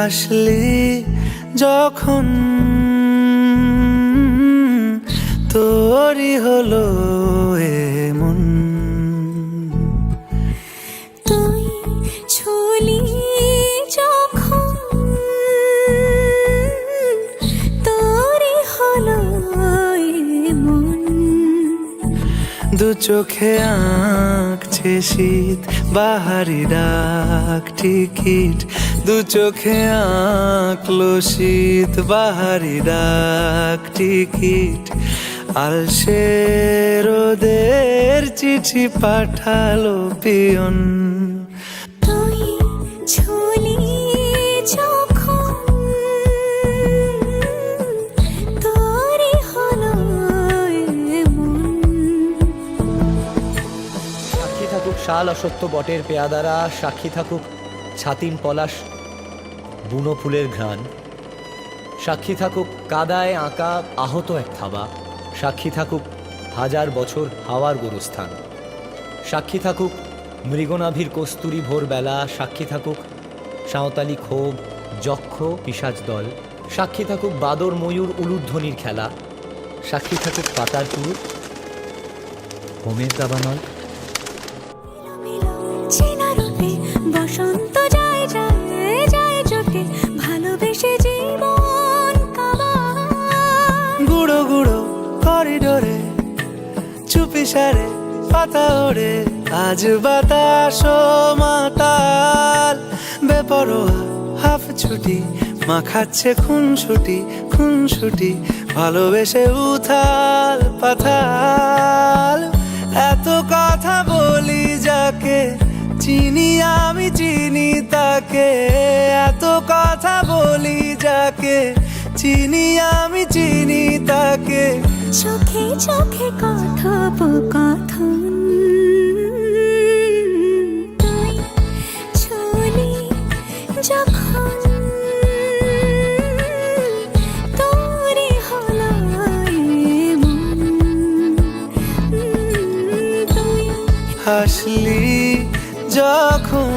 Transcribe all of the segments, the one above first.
হাসলি যখন তোরই হলো এমন। তুই ছুলি যখন তোরই হলো এমন। দু চোখে আঁকছে শীত বাহারি ডাক টিকিট, দু চোখে আঁকলো শীত বাহারি ডাক টিকিট। আলসে রোদের চিঠি পাঠালো পিয়ন। তুই ছুলি যখন তোরই হলো এমন। সাক্ষী থাকুক শাল অসত্য বটের পেয়াদারা, সাক্ষী থাকুক ছাতিম পলাশ বুনো ফুলের ঘ্রাণ, সাক্ষী থাকুক কাদায় আঁকা আহত এক থাবা, সাক্ষী থাকুক হাজার বছর হাওয়ার গোরস্থান, সাক্ষী থাকুক মৃগনাভির কস্তুরী ভোরবেলা, সাক্ষী থাকুক সাঁওতালি ক্ষোভ যক্ষ পিশাচ দল, সাক্ষী থাকুক বাদর ময়ূর উলুধ্বনির খেলা, সাক্ষী থাকুক পাতার পুরুষ হোমের দাবানল। চেনা রূপে বসন্ত যায় যায় যায় চোখে, ভালোবেসে জীবন কাবায়। গুঁড়ো গুঁড়ো করিডোরে চুপি সারে পাতা ওড়ে, আজ বাতাস মাতাল বেপরোয়া হাফ ছুটি, মাখাচ্ছে খুনসুটি খুনসুটি, ভালোবেসে উথাল পাথাল। এত কথা বলি যাকে চিনি আমি চিনি তাকে, এত কথা বলি যাকে চিনি আমি চিনি তাকে। চোখে চোখে কথোপকথন, তুই ছুলি যখন তোরই হলো এমন। তুই হাসলি যখন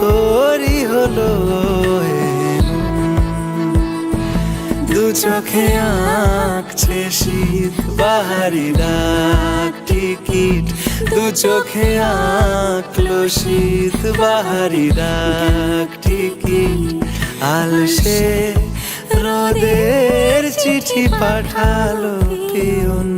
তোরই হলো এমন। দু চোখে আঁকছে শীত বাহারি ডাক টিকিট, দু চোখে আঁকলো শীত বাহারি ডাক টিকিট। আলসে রোদের চিঠি পাঠালো পিয়ন।